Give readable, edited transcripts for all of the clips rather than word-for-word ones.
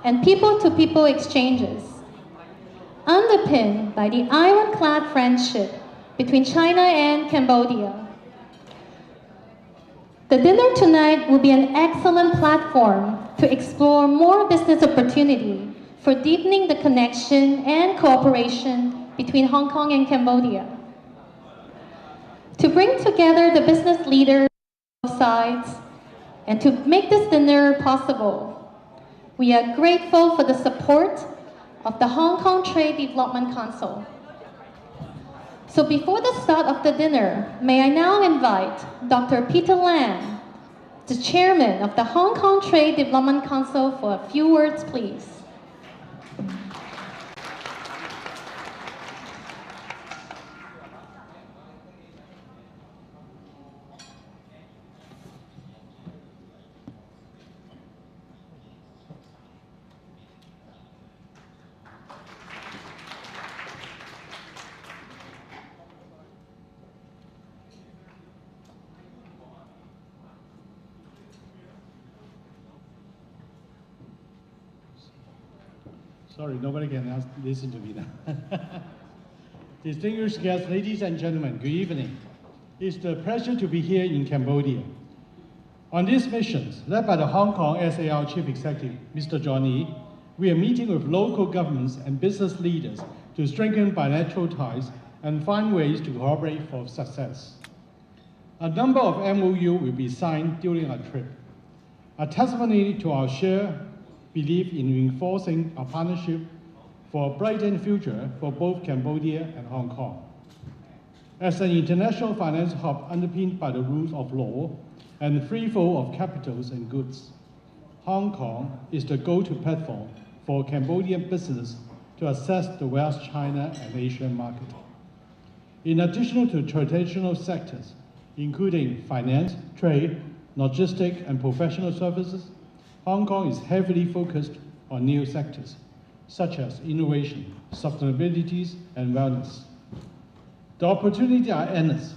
and people-to-people exchanges, underpinned by the ironclad friendship between China and Cambodia. The dinner tonight will be an excellent platform to explore more business opportunity for deepening the connection and cooperation between Hong Kong and Cambodia. To bring together the business leaders of both sides and to make this dinner possible, we are grateful for the support of the Hong Kong Trade Development Council. So before the start of the dinner, may I now invite Dr. Peter Lam, the chairman of the Hong Kong Trade Development Council, for a few words, please. Sorry, nobody can listen to me now. Distinguished guests, ladies and gentlemen, good evening. It's a pleasure to be here in Cambodia. On this mission, led by the Hong Kong SAR Chief Executive, Mr. Johnny, we are meeting with local governments and business leaders to strengthen bilateral ties and find ways to cooperate for success. A number of MOU will be signed during our trip, a testimony to our shared belief in reinforcing our partnership for a brightened future for both Cambodia and Hong Kong. As an international finance hub underpinned by the rules of law and free flow of capitals and goods, Hong Kong is the go-to platform for Cambodian business to access the West China and Asian market. In addition to traditional sectors, including finance, trade, logistics, and professional services, Hong Kong is heavily focused on new sectors, such as innovation, sustainability, and wellness. The opportunities are endless.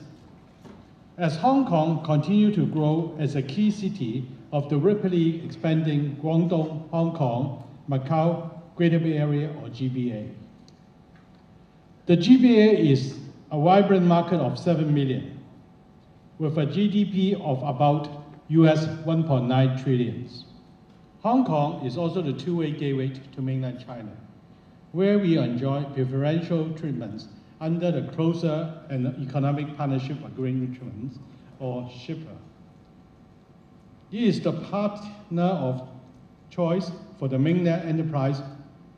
As Hong Kong continues to grow as a key city of the rapidly expanding Guangdong, Hong Kong, Macau, Greater Bay Area, or GBA. The GBA is a vibrant market of 7 million, with a GDP of about US 1.9 trillion. Hong Kong is also the two-way gateway to mainland China, where we enjoy preferential treatments under the Closer and Economic Partnership Agreement, or SHIPA. It is the partner of choice for the mainland enterprise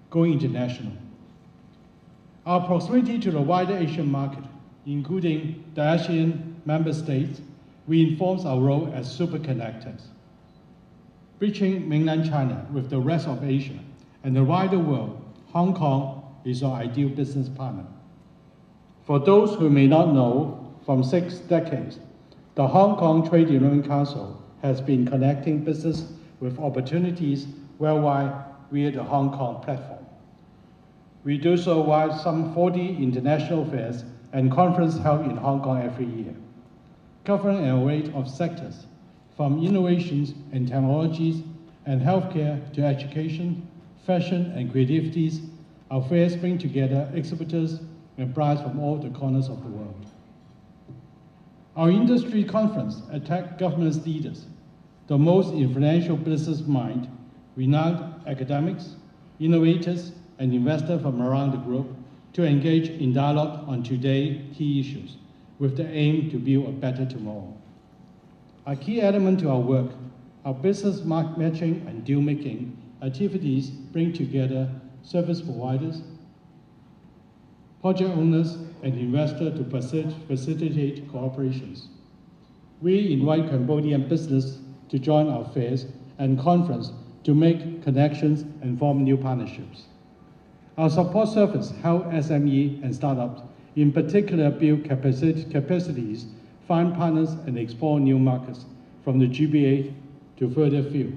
going international. Our proximity to the wider Asian market, including the ASEAN member states, reinforces our role as super connectors. Bridging mainland China with the rest of Asia and the wider world, Hong Kong is our ideal business partner. For those who may not know, from 6 decades, the Hong Kong Trade Development Council has been connecting business with opportunities worldwide via the Hong Kong platform. We do so while some 40 international fairs and conferences held in Hong Kong every year, covering an array of sectors, from innovations and technologies and healthcare to education, fashion, and creativities. Our fairs bring together exhibitors and brands from all the corners of the world. Our industry conference attracts government leaders, the most influential business minds, renowned academics, innovators, and investors from around the globe to engage in dialogue on today's key issues with the aim to build a better tomorrow. A key element to our work, our business matching and deal-making activities bring together service providers, project owners, and investors to facilitate cooperations. We invite Cambodian business to join our fairs and conference to make connections and form new partnerships. Our support service help SME and startups, in particular, build capacities, find partners, and explore new markets from the GBA to further afield.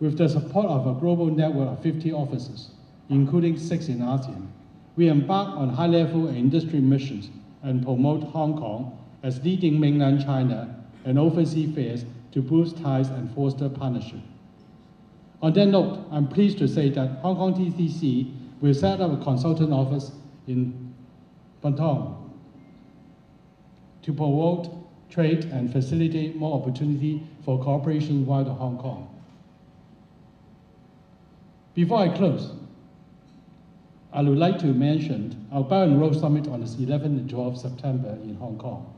With the support of a global network of 50 offices, including 6 in ASEAN, we embark on high-level and industry missions and promote Hong Kong as leading mainland China and overseas fairs to boost ties and foster partnership. On that note, I'm pleased to say that Hong Kong TCC will set up a consultant office in Bantong to promote trade and facilitate more opportunity for cooperation via Hong Kong. Before I close, I would like to mention our Belt and Road Summit on the 11th and 12th September in Hong Kong.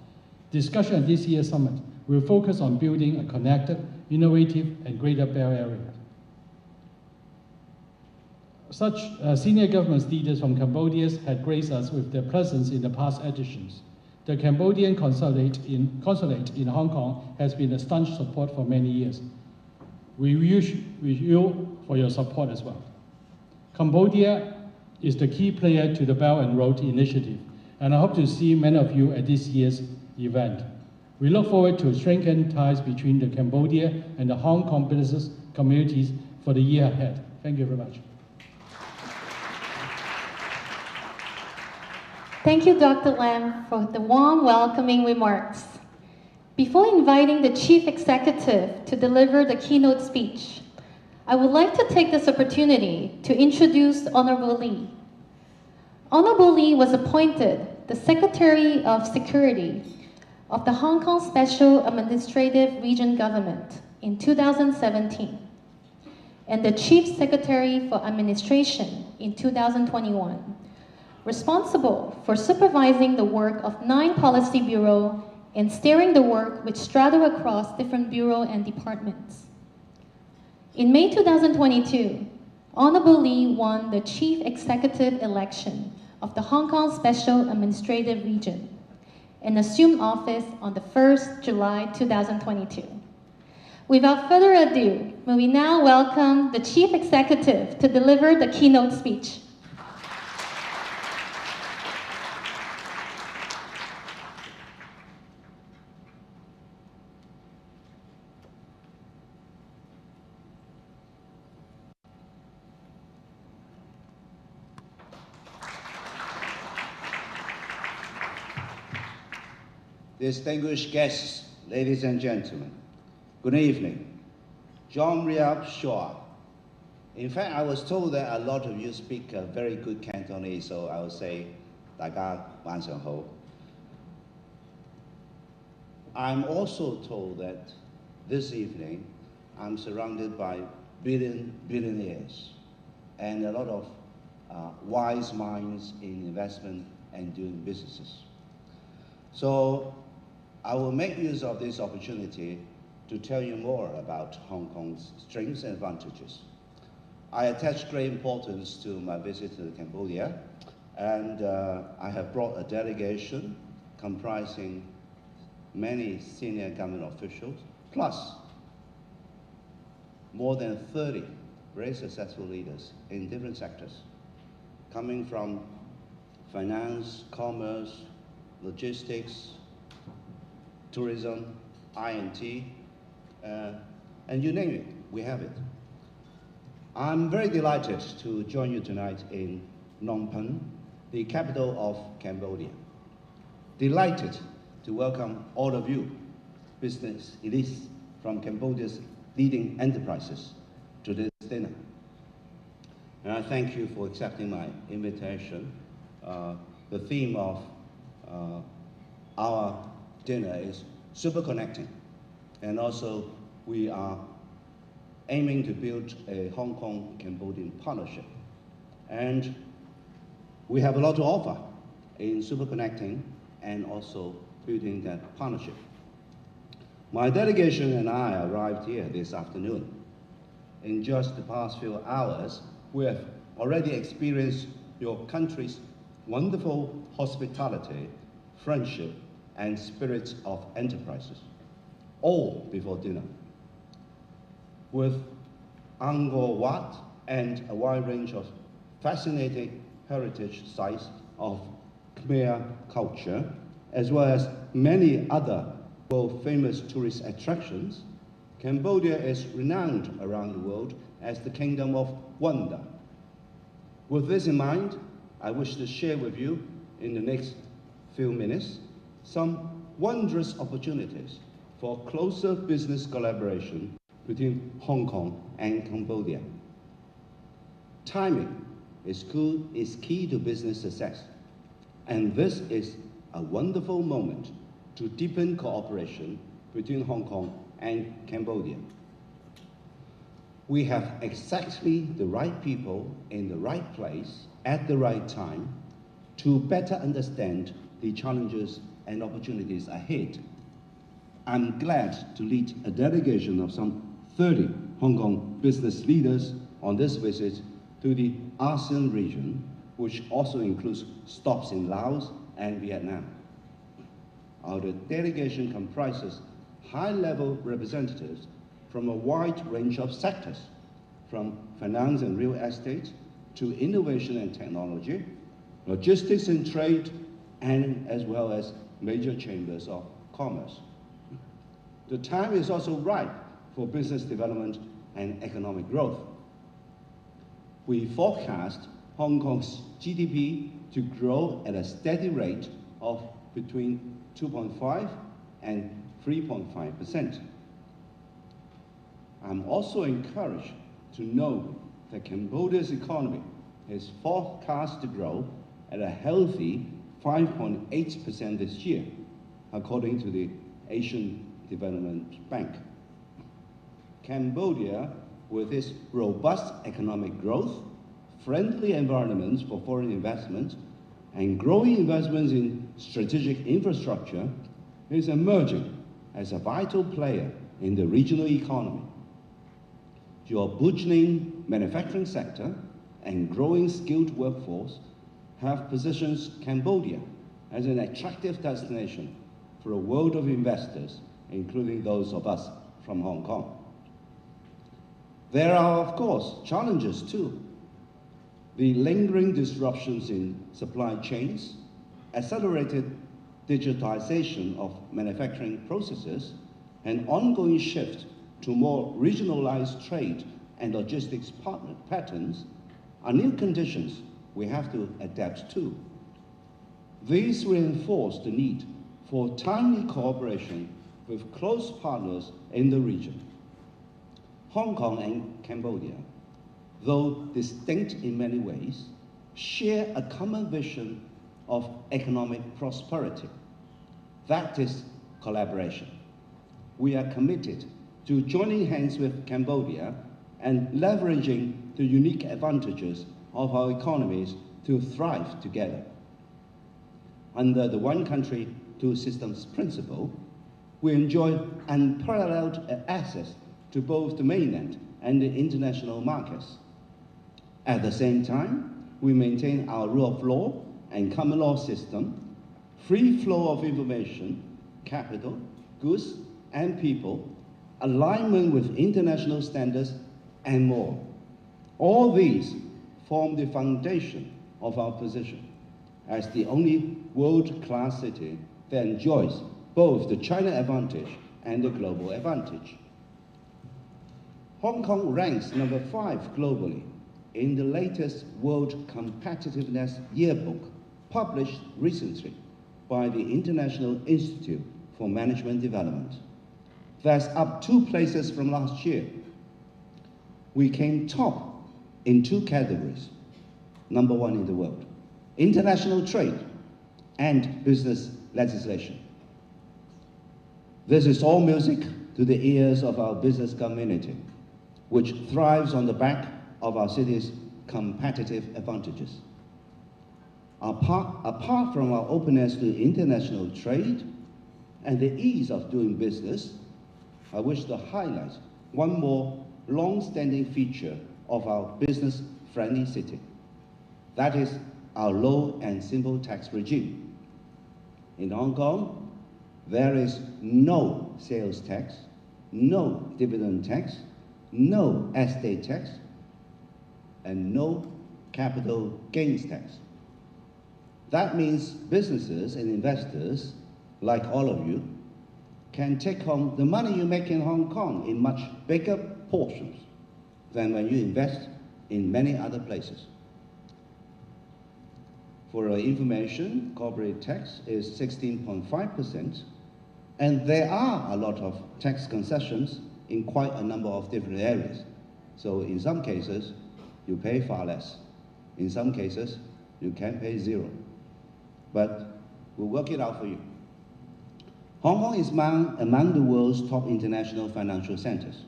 Discussion at this year's summit will focus on building a connected, innovative, and greater Belt area. Such senior government leaders from Cambodia had graced us with their presence in the past editions. The Cambodian consulate in Hong Kong has been a staunch support for many years. We wish you for your support as well. Cambodia is the key player to the Belt and Road Initiative, and I hope to see many of you at this year's event. We look forward to strengthen ties between the Cambodia and the Hong Kong business communities for the year ahead. Thank you very much. Thank you, Dr. Lam, for the warm welcoming remarks. Before inviting the Chief Executive to deliver the keynote speech, I would like to take this opportunity to introduce Honorable Lee. Honorable Lee was appointed the Secretary of Security of the Hong Kong Special Administrative Region Government in 2017 and the Chief Secretary for Administration in 2021, responsible for supervising the work of 9 policy bureaus and steering the work which straddle across different bureaus and departments. In May 2022, Honorable Lee won the Chief Executive election of the Hong Kong Special Administrative Region and assumed office on the 1st July 2022. Without further ado, may we now welcome the Chief Executive to deliver the keynote speech. Distinguished guests, ladies and gentlemen, good evening. John Riab Shaw. In fact, I was told that a lot of you speak very good Cantonese, so I will say, 大家晚上好. I'm also told that this evening I'm surrounded by billionaires and a lot of wise minds in investment and doing businesses. So I will make use of this opportunity to tell you more about Hong Kong's strengths and advantages. I attach great importance to my visit to Cambodia, and I have brought a delegation comprising many senior government officials, plus more than 30 very successful leaders in different sectors, coming from finance, commerce, logistics, tourism, INT, and you name it, we have it. I'm very delighted to join you tonight in Phnom Penh, the capital of Cambodia. Delighted to welcome all of you, business elites from Cambodia's leading enterprises, to this dinner. And I thank you for accepting my invitation. The theme of our dinner is super connecting, and also we are aiming to build a Hong Kong-Cambodian partnership, and we have a lot to offer in super connecting and also building that partnership. My delegation and I arrived here this afternoon. In just the past few hours, we have already experienced your country's wonderful hospitality, friendship, and spirit of enterprises, all before dinner. With Angkor Wat and a wide range of fascinating heritage sites of Khmer culture, as well as many other world-famous tourist attractions, Cambodia is renowned around the world as the Kingdom of Wonder. With this in mind, I wish to share with you in the next few minutes some wondrous opportunities for closer business collaboration between Hong Kong and Cambodia. Timing is key to business success, and this is a wonderful moment to deepen cooperation between Hong Kong and Cambodia. We have exactly the right people in the right place at the right time to better understand the challenges and opportunities ahead. I'm glad to lead a delegation of some 30 Hong Kong business leaders on this visit to the ASEAN region, which also includes stops in Laos and Vietnam. Our delegation comprises high-level representatives from a wide range of sectors, from finance and real estate to innovation and technology, logistics and trade, and as well as major chambers of commerce. The time is also ripe for business development and economic growth. We forecast Hong Kong's GDP to grow at a steady rate of between 2.5 and 3.5%. I'm also encouraged to know that Cambodia's economy is forecast to grow at a healthy 5.8% this year, according to the Asian Development Bank. Cambodia, with its robust economic growth, friendly environments for foreign investment, and growing investments in strategic infrastructure, is emerging as a vital player in the regional economy. Your burgeoning manufacturing sector and growing skilled workforce have positioned Cambodia as an attractive destination for a world of investors, including those of us from Hong Kong. There are, of course, challenges too. The lingering disruptions in supply chains, accelerated digitization of manufacturing processes, and ongoing shift to more regionalized trade and logistics patterns are new conditions we have to adapt to. These reinforce the need for timely cooperation with close partners in the region. Hong Kong and Cambodia, though distinct in many ways, share a common vision of economic prosperity. That is collaboration. We are committed to joining hands with Cambodia and leveraging the unique advantages of our economies to thrive together. Under the one country, two systems principle, we enjoy unparalleled access to both the mainland and the international markets. At the same time, we maintain our rule of law and common law system, free flow of information, capital, goods, and people, alignment with international standards, and more. All these form the foundation of our position as the only world-class city that enjoys both the China advantage and the global advantage. Hong Kong ranks number 5 globally in the latest World Competitiveness Yearbook, published recently by the International Institute for Management Development. That's up 2 places from last year. We came top in 2 categories, number 1 in the world, international trade and business legislation. This is all music to the ears of our business community, which thrives on the back of our city's competitive advantages. Apart from our openness to international trade and the ease of doing business, I wish to highlight one more long-standing feature of our business-friendly city. That is our low and simple tax regime. In Hong Kong, there is no sales tax, no dividend tax, no estate tax, and no capital gains tax. That means businesses and investors, like all of you, can take home the money you make in Hong Kong in much bigger portions than when you invest in many other places. For your information, corporate tax is 16.5%, and there are a lot of tax concessions in quite a number of different areas. So in some cases, you pay far less. In some cases, you can pay zero. But we'll work it out for you. Hong Kong is among the world's top international financial centers.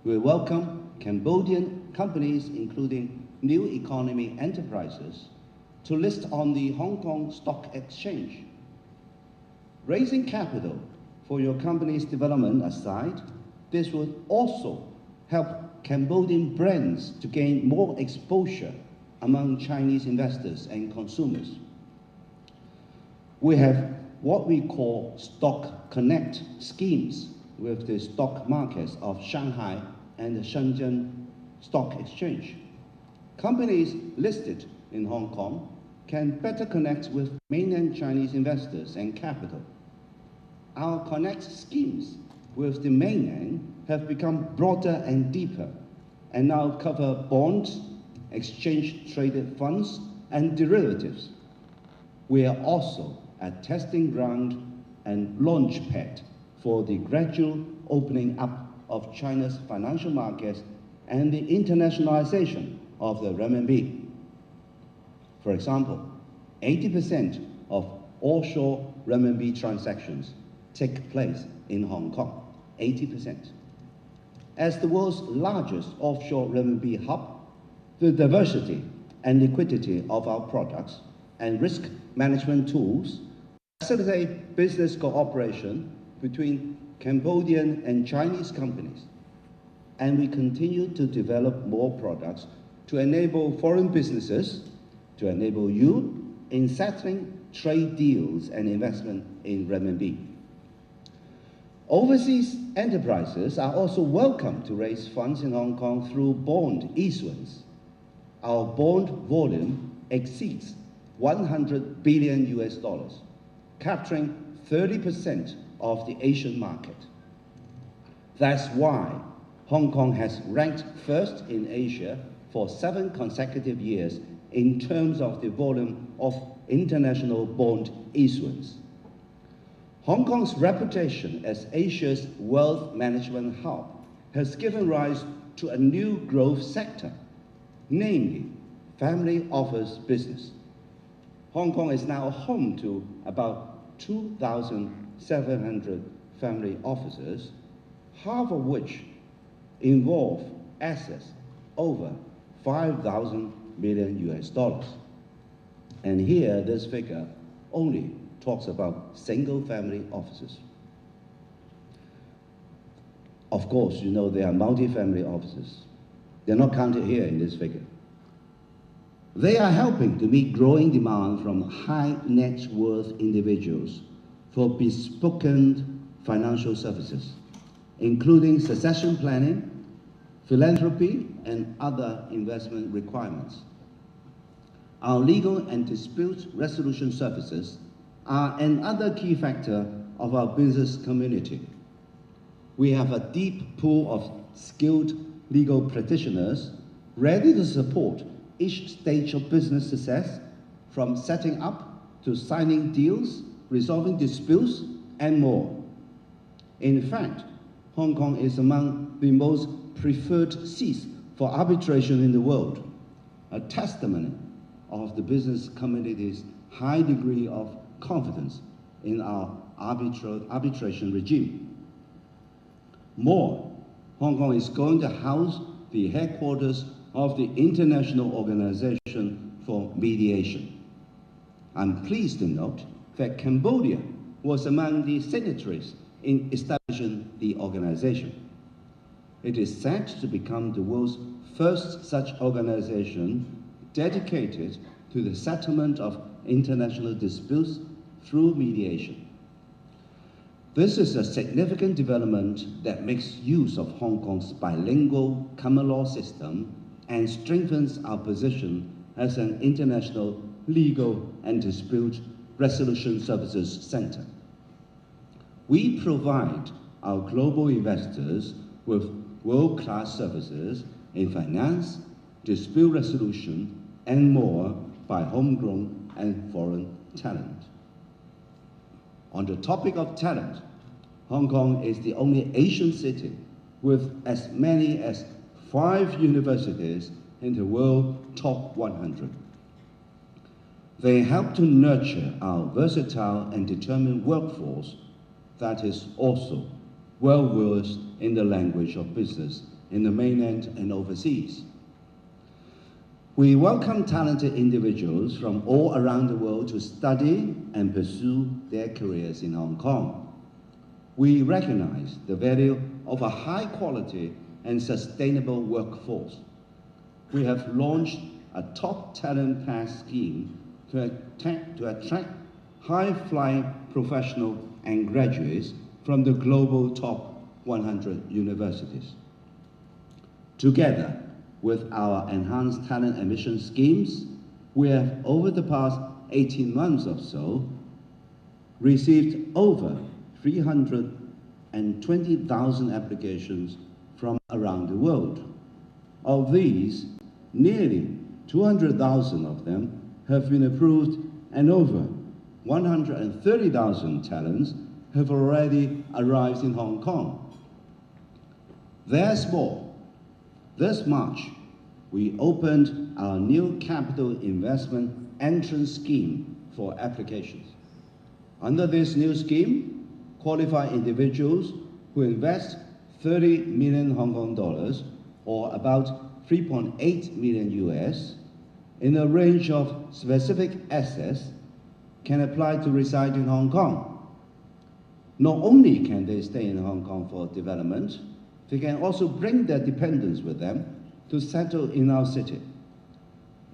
We welcome Cambodian companies, including new economy enterprises, to list on the Hong Kong Stock Exchange. Raising capital for your company's development aside, this will also help Cambodian brands to gain more exposure among Chinese investors and consumers. We have what we call Stock Connect schemes with the stock markets of Shanghai and the Shenzhen Stock Exchange. Companies listed in Hong Kong can better connect with mainland Chinese investors and capital. Our Connect schemes with the mainland have become broader and deeper and now cover bonds, exchange-traded funds, and derivatives. We are also a testing ground and launch pad for the gradual opening up of China's financial markets and the internationalization of the renminbi. For example, 80% of offshore renminbi transactions take place in Hong Kong, 80%. As the world's largest offshore renminbi hub, the diversity and liquidity of our products and risk management tools facilitate business cooperation between Cambodian and Chinese companies. And we continue to develop more products to enable foreign businesses, to enable you in settling trade deals and investment in renminbi. Overseas enterprises are also welcome to raise funds in Hong Kong through bond issuance. Our bond volume exceeds $100 billion, capturing 30% of the Asian market. That's why Hong Kong has ranked first in Asia for 7 consecutive years in terms of the volume of international bond issuance. Hong Kong's reputation as Asia's wealth management hub has given rise to a new growth sector, namely family office business. Hong Kong is now home to about 2,700 family offices, half of which involve assets over $5,000 million. And here, this figure only talks about single-family offices. Of course, you know there are multi-family offices. They're not counted here in this figure. They are helping to meet growing demand from high net worth individuals for bespoke financial services, including succession planning, philanthropy, and other investment requirements. Our legal and dispute resolution services are another key factor of our business community. We have a deep pool of skilled legal practitioners ready to support each stage of business success, from setting up to signing deals, resolving disputes, and more. In fact, Hong Kong is among the most preferred seats for arbitration in the world, a testimony of the business community's high degree of confidence in our arbitration regime. More, Hong Kong is going to house the headquarters of the International Organization for Mediation. I'm pleased to note that Cambodia was among the signatories in establishing the organization. It is set to become the world's first such organization dedicated to the settlement of international disputes through mediation. This is a significant development that makes use of Hong Kong's bilingual common law system and strengthens our position as an international legal and dispute resolution services center. We provide our global investors with world-class services in finance, dispute resolution, and more by homegrown and foreign talent. On the topic of talent, Hong Kong is the only Asian city with as many as 5 universities in the world top 100. They help to nurture our versatile and determined workforce that is also well-versed in the language of business in the mainland and overseas. We welcome talented individuals from all around the world to study and pursue their careers in Hong Kong. We recognize the value of a high-quality and sustainable workforce. We have launched a top talent pass scheme to attract high-flying professionals and graduates from the global top 100 universities. Together with our enhanced talent admission schemes, we have, over the past 18 months or so, received over 320,000 applications from around the world. Of these, nearly 200,000 of them have been approved, and over 130,000 talents have already arrived in Hong Kong. There's more. This March, we opened our new capital investment entrance scheme for applications. Under this new scheme, qualified individuals who invest 30 million Hong Kong dollars, or about 3.8 million US, in a range of specific assets can apply to reside in Hong Kong. Not only can they stay in Hong Kong for development, they can also bring their dependents with them to settle in our city.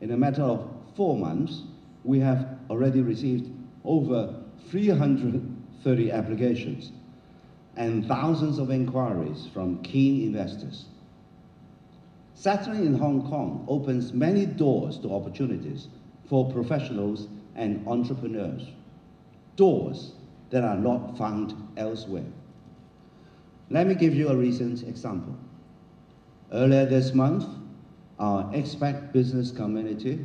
In a matter of 4 months, we have already received over 330 applications and thousands of inquiries from keen investors. Settling in Hong Kong opens many doors to opportunities for professionals and entrepreneurs, doors that are not found elsewhere. Let me give you a recent example. Earlier this month, our expat business community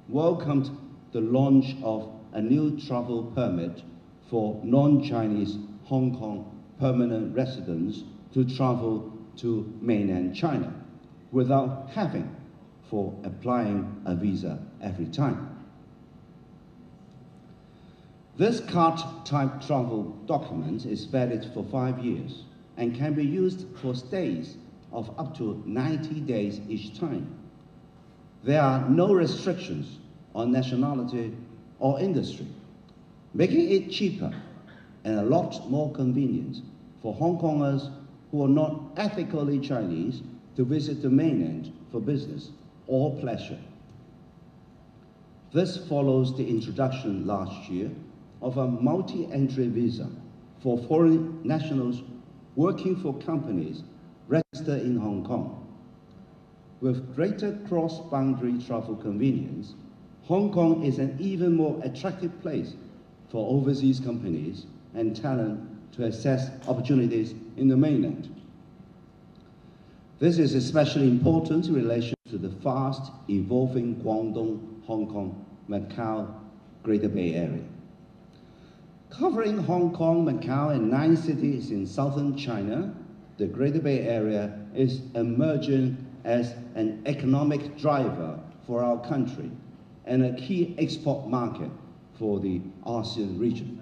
welcomed the launch of a new travel permit for non-Chinese Hong Kong permanent residents to travel to mainland China without having for applying a visa every time. This card-type travel document is valid for 5 years and can be used for stays of up to 90 days each time. There are no restrictions on nationality or industry, making it cheaper and a lot more convenient for Hong Kongers who are not ethically Chinese to visit the mainland for business or pleasure. This follows the introduction last year of a multi-entry visa for foreign nationals working for companies registered in Hong Kong. With greater cross-boundary travel convenience, Hong Kong is an even more attractive place for overseas companies and talent to access opportunities in the mainland. This is especially important in relation to the fast-evolving Guangdong, Hong Kong, Macau, Greater Bay Area. Covering Hong Kong, Macau, and 9 cities in southern China, the Greater Bay Area is emerging as an economic driver for our country and a key export market for the ASEAN region.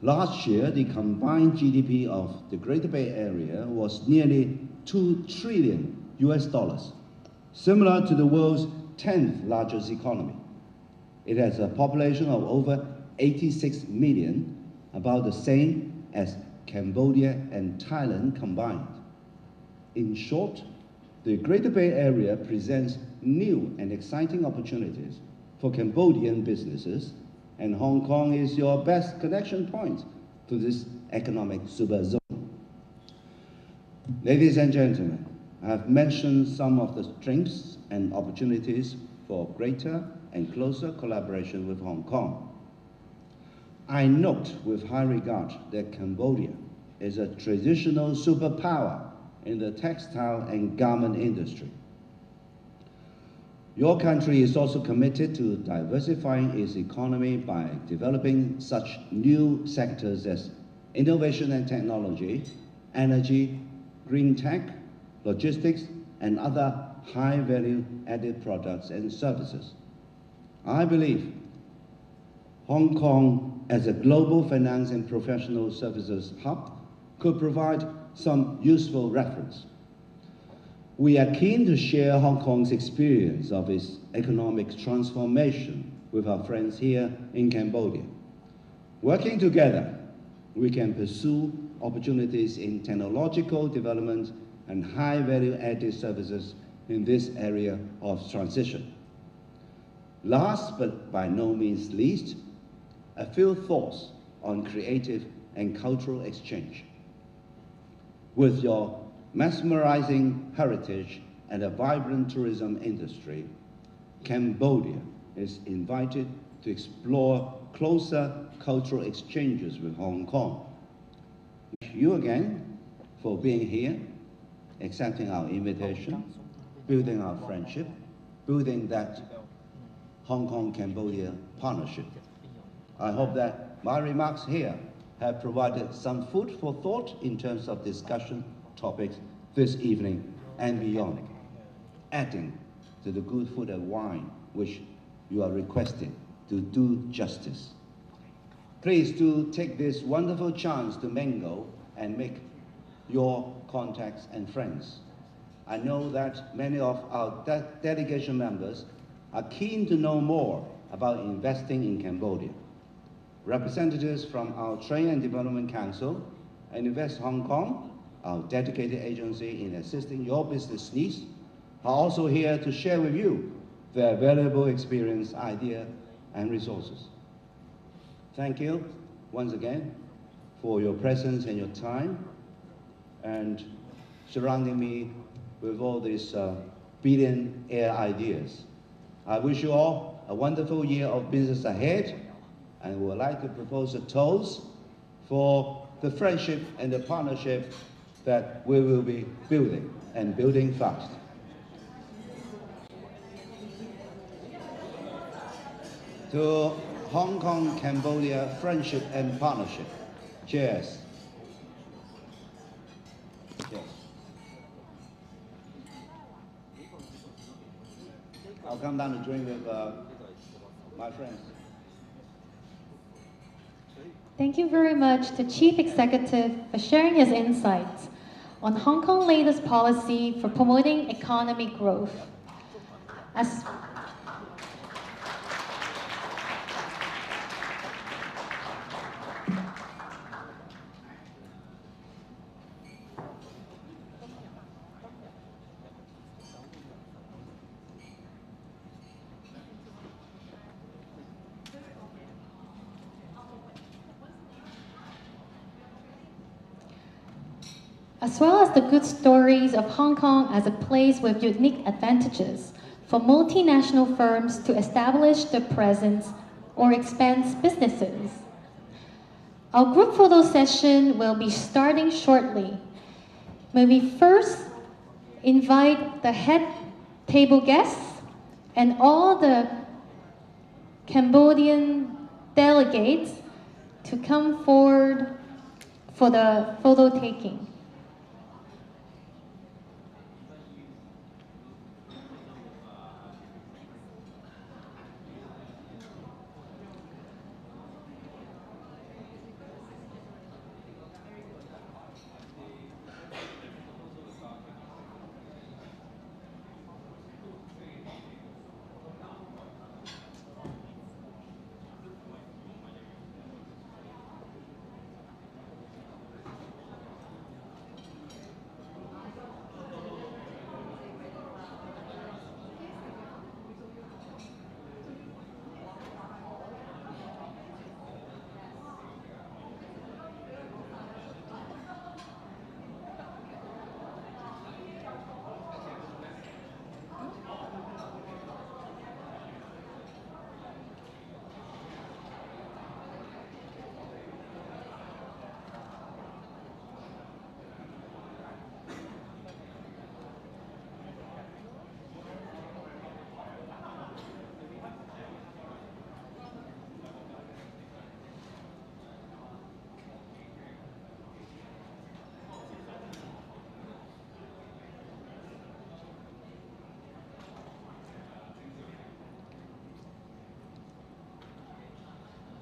Last year, the combined GDP of the Greater Bay Area was nearly $2 trillion, similar to the world's 10th largest economy. It has a population of over 86 million, about the same as Cambodia and Thailand combined. In short, the Greater Bay Area presents new and exciting opportunities for Cambodian businesses, and Hong Kong is your best connection point to this economic super zone. Ladies and gentlemen, I have mentioned some of the strengths and opportunities for greater and closer collaboration with Hong Kong. I note with high regard that Cambodia is a traditional superpower in the textile and garment industry. Your country is also committed to diversifying its economy by developing such new sectors as innovation and technology, energy, green tech, logistics, and other high value added products and services. I believe Hong Kong as a global finance and professional services hub could provide some useful reference. We are keen to share Hong Kong's experience of its economic transformation with our friends here in Cambodia. Working together, we can pursue opportunities in technological development and high value-added services in this area of transition. Last but by no means least, a few thoughts on creative and cultural exchange. With your mesmerizing heritage and a vibrant tourism industry, Cambodia is invited to explore closer cultural exchanges with Hong Kong. Thank you again for being here, accepting our invitation, building our friendship, building that Hong Kong-Cambodia partnership. I hope that my remarks here have provided some food for thought in terms of discussion topics this evening and beyond, adding to the good food and wine which you are requested to do justice. Please do take this wonderful chance to mingle and make your contacts and friends. I know that many of our delegation members are keen to know more about investing in Cambodia. Representatives from our Trade and Development Council and Invest Hong Kong, our dedicated agency in assisting your business needs, are also here to share with you their valuable experience, idea, and resources. Thank you once again for your presence and your time and surrounding me with all these billionaire ideas. I wish you all a wonderful year of business ahead, and would like to propose a toast for the friendship and the partnership that we will be building, and building fast. To Hong Kong-Cambodia friendship and partnership. Cheers. Cheers. I'll come down to drink with my friends. Thank you very much to Chief Executive for sharing his insights on Hong Kong's latest policy for promoting economic growth. As well as the good stories of Hong Kong as a place with unique advantages for multinational firms to establish their presence or expand businesses. Our group photo session will be starting shortly. May we first invite the head table guests and all the Cambodian delegates to come forward for the photo taking.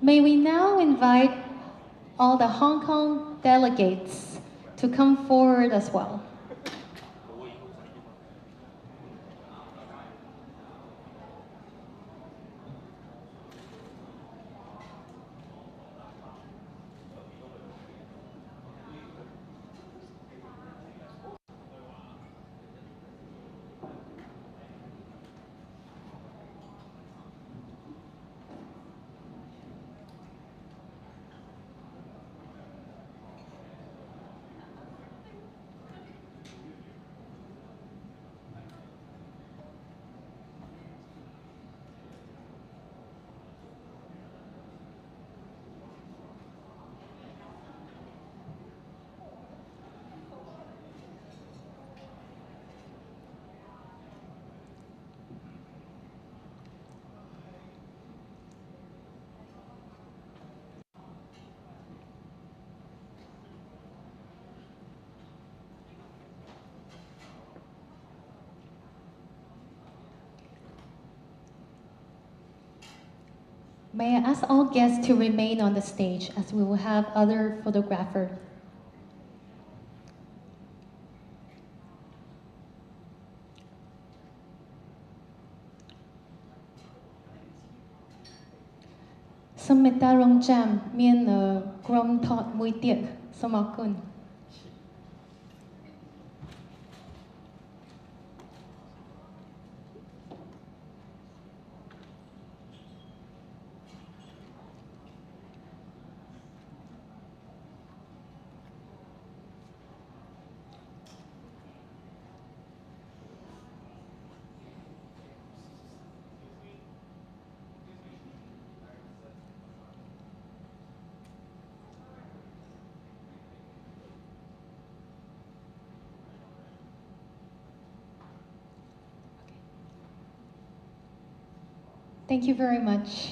May we now invite all the Hong Kong delegates to come forward as well. May I ask all guests to remain on the stage as we will have other photographers. Some metarong jam miên grom thọt mùi tiệc samakun. Thank you very much.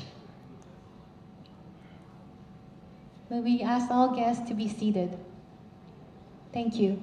May we ask all guests to be seated. Thank you.